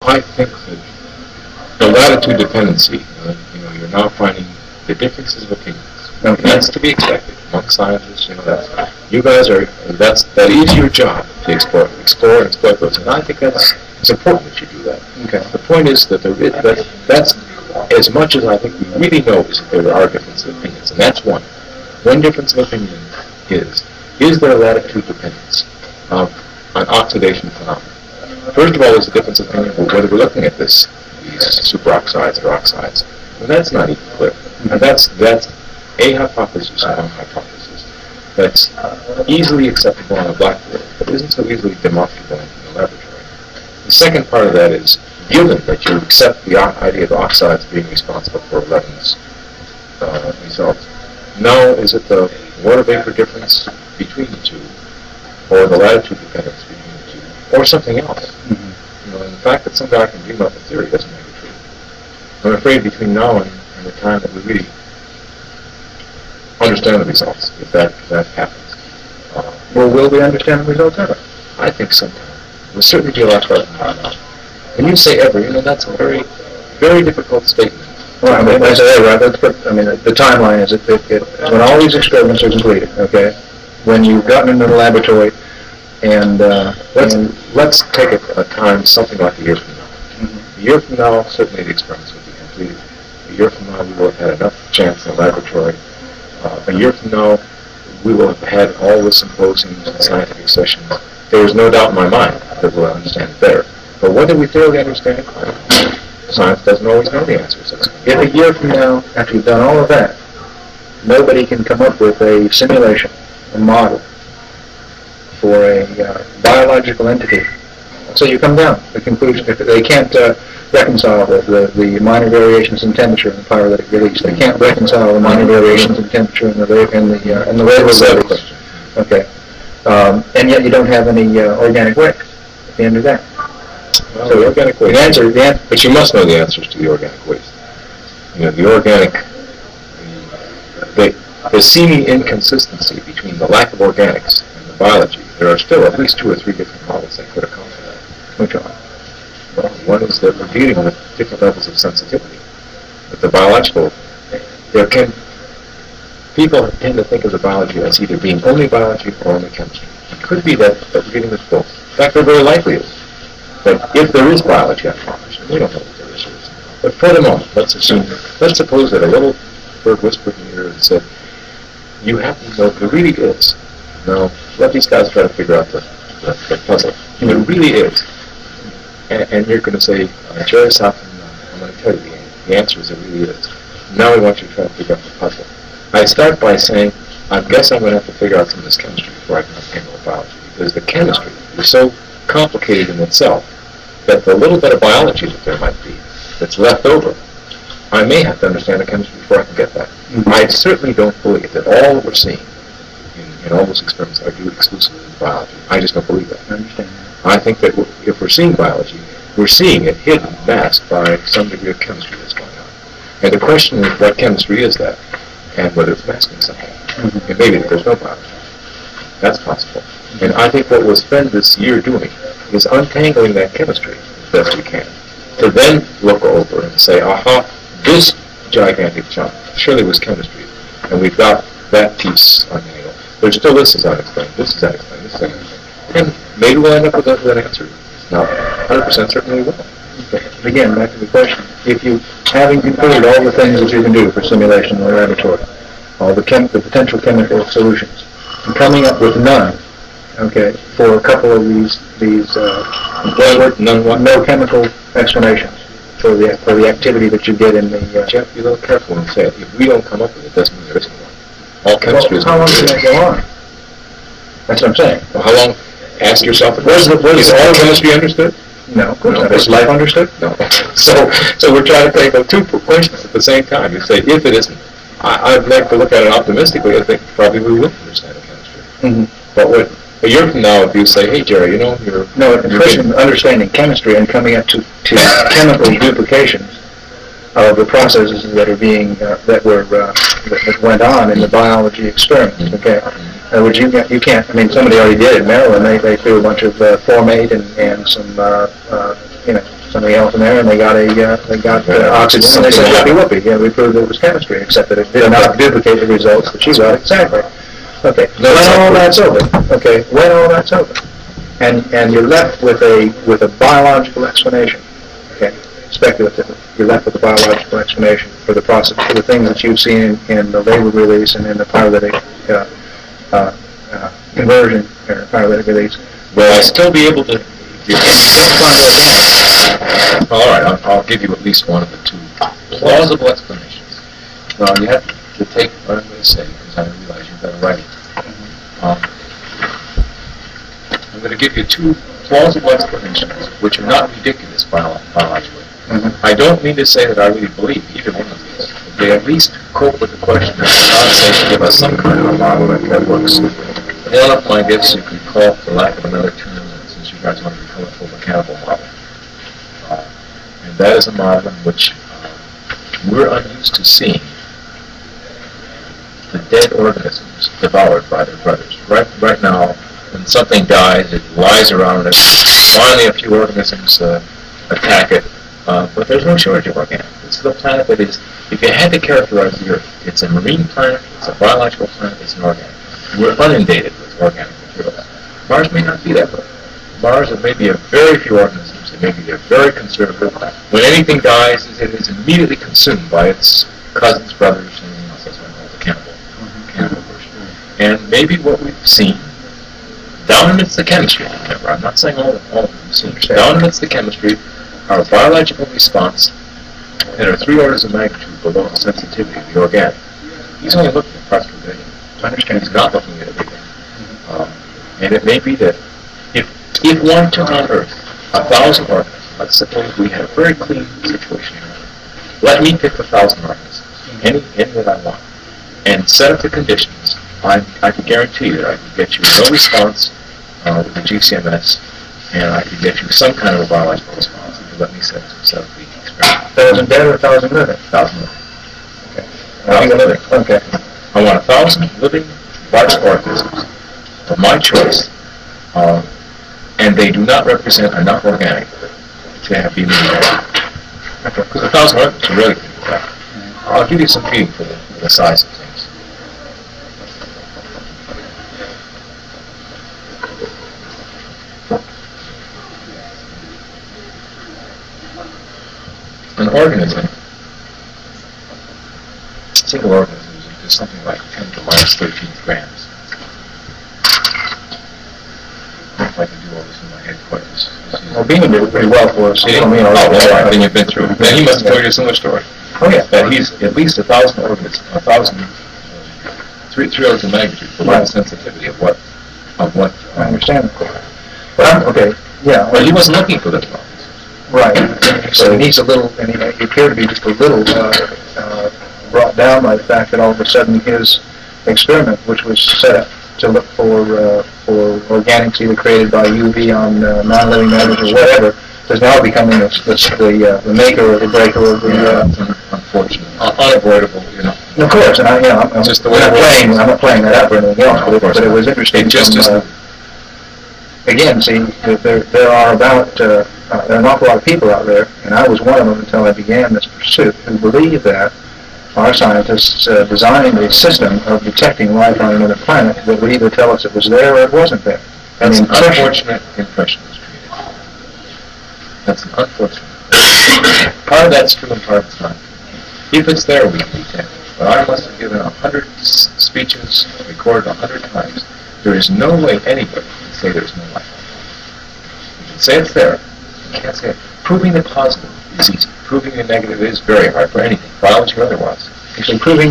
I think that the latitude dependency, you're now finding the differences of opinions. Okay. That's to be expected among scientists. That is your job to explore and exploit those. And I think it's important that you do that. Okay. The point is that that's as much as I think we really know is that there are differences of opinions, and that's one. One difference of opinion is there latitude dependence of an oxidation phenomenon. First of all, there's a difference of opinion about whether we're looking at these superoxides or oxides. Well, that's not even clear. And that's a hypothesis and one hypothesis that's easily acceptable on a blackboard, but isn't so easily demonstrable in the laboratory. The second part of that is, given that you accept the idea of oxides being responsible for Levin's results, now is it the water vapor difference between the two, or the latitude dependence between the two, or something else? Mm-hmm. And the fact that some guy can dream up a theory doesn't make it true. I'm afraid between now and the time that we really understand the results, if that happens. Will we understand the results ever? I think sometime. We'll certainly be a lot farther than now. When you say ever, that's a very, very difficult statement. Well, I say ever, the timeline is when all these experiments are completed, okay? When you've gotten into the laboratory and... let's take a time, something like a year from now. Mm-hmm. A year from now, certainly the experiments will be completed. A year from now, we will have had enough chance in the laboratory. A year from now, we will have had all the symposiums and scientific sessions. There is no doubt in my mind that we'll understand it better. But whether we thoroughly understand it, science doesn't always know the answers. If a year from now, after you've done all of that, nobody can come up with a simulation, a model, for a biological entity, so you come down to the conclusion if they can't reconcile the minor variations in temperature in the pyrolytic release. They can't reconcile the minor variations in temperature in the rate of release. Okay, and yet you don't have any organic waste at the end of that. Well, so the organic waste. But you must know the answers to the organic waste. The organic, the seeming inconsistency between the lack of organics and the biology. There are still at least 2 or 3 different models that could account for that. Which are? Well, one is that we're dealing with different levels of sensitivity. With the biological, people tend to think of the biology as either being only biology or only chemistry. It could be that we're dealing with both. In fact, there very likely is. But if there is biology unfounded, we don't know what there is. But for the moment, let's suppose that a little bird whispered in your ear and said, you happen to know if there really is. Now, let these guys try to figure out the puzzle. It really is. And you're going to say, Gerald Soffen, I'm going to tell you the answer is it really is. Now we want you to try to figure out the puzzle. I start by saying, I guess I'm going to have to figure out some of this chemistry before I can handle the biology. Because the chemistry is so complicated in itself that the little bit of biology that there might be that's left over, I may have to understand the chemistry before I can get that. Mm-hmm. I certainly don't believe that all that we're seeing in all those experiments are due exclusively to biology. I just don't believe that. I understand that. I think that if we're seeing biology, we're seeing it hidden, masked by some degree of chemistry that's going on. And the question is, what chemistry is that? And whether it's masking something. Mm-hmm. And maybe that there's no biology. That's possible. And I think what we'll spend this year doing is untangling that chemistry as best we can, to then look over and say, aha, this gigantic chunk surely was chemistry, and we've got that piece untangled. There's still this is unexplained, this is unexplained, this is unexplained. And maybe we'll end up with that answer. Not 100% certainly will. Okay. Again, back to the question. If you, having concluded all the things that you can do for simulation in the laboratory, all the potential chemical solutions, and coming up with none, okay, for a couple of these no chemical explanations for the activity that you get in the... Jeff, be a little careful when you say it. If we don't come up with it, doesn't mean there isn't one. All chemistry is... How long can that go on? That's what I'm saying. Well, how long? Ask yourself the question. Is all chemistry understood? No, of course not. Is life understood? No. So we're trying to take up 2 questions at the same time. You say, if it isn't, I'd like to look at it optimistically. I think probably we will understand the chemistry. Mm-hmm. But a year from now, if you say, hey, Jerry, you're... No, in understanding chemistry and coming up to chemical duplications of the processes that are being, that went on in the biology experiments, okay? In other words, you can't, I mean, somebody already did it in Maryland. They threw a bunch of formate and some, something else in there, and they got oxygen, and they said, whoopee, yeah, we proved it was chemistry, except that it did not duplicate the results that you got exactly. Okay, when all that's over, and you're left with a biological explanation, okay, speculatively, you're left with a biological explanation for the process, for the things that you've seen in the labeled release and in the pyrolytic conversion or pyrolytic release. Will I still be able to? All right, I'll give you at least one of the two plausible explanations. Now, you have to take what I'm going to say, because I realize you've got to write it. I'm going to give you two plausible explanations, which are not ridiculous biologically. I don't mean to say that I really believe either one of these. They at least cope with the question that God says to give us some kind of a model that works. One of my gifts you could call, for lack of another term, since you guys want to be colorful, mechanical model. And that is a model in which we're unused to seeing the dead organisms devoured by their brothers. Right now, when something dies, it lies around it. Finally, a few organisms attack it, but there's no shortage of organic. This is a planet that is, if you had to characterize the Earth, it's a marine planet, it's a biological planet, it's an organic. We're inundated with organic material. Mars may not be that way. Mars, there may be a very few organisms, and maybe they're very conservative. When anything dies, it is immediately consumed by its cousins, brothers, and anything else. That's what I call the cannibal version. And maybe what we've seen, down amidst the chemistry, remember, I'm not saying all of them we've seen, down amidst the chemistry, our biological response, and are 3 orders of magnitude below the sensitivity of the organic. He's only looking at parts per billion. I understand he's not looking at everything. And it may be that if one took on Earth 1,000 organisms, let's suppose we had a very clean situation here. Let me pick 1,000 organisms, any that I want, and set up the conditions. I can guarantee that I can get you no response with the GCMS, and I can get you some kind of a biological response if you let me set up the experiment. 1,000 dead or 1,000 living? 1,000 living. Okay. 1,000 living. Okay. I want 1,000 living large organisms of my choice, and they do not represent enough organic to have been living. Because 1,000 organisms are really good. I'll give you some feeling for the size of things. An organism, single organism, is something like 10 to minus 13 grams. If I can do all this in my head quite as well, Bean did it pretty well for us. All right, then you've been through it. Then he must have told you a similar story. Oh, yeah. That he's at least 1,000 organisms, 3 orders of magnitude below the sensitivity of what I understand. But okay, yeah. But he wasn't looking for this one. Right. So he needs a little, and he appeared to be just a little brought down by the fact that all of a sudden his experiment, which was set up to look for organics either created by UV on non-living matters or whatever, is now becoming the maker or the breaker of the. Unfortunate, unavoidable, you know. Of course, and I'm just the way I'm not playing that up or anything else, but it was interesting. It just again, see, there are there are an awful lot of people out there, and I was one of them until I began this pursuit, who believe that our scientists designed a system of detecting life on another planet that would either tell us it was there or it wasn't there. That's an unfortunate impression was created. That's an unfortunate. Part of that's true and part of it's not. If it's there, we can detect it. But I must have given 100 speeches, recorded 100 times. There is no way anybody can say there's no life. You can say it's there. You can't say it. Proving the positive is easy. Proving the negative is very hard for anything, biology or otherwise. Actually, proving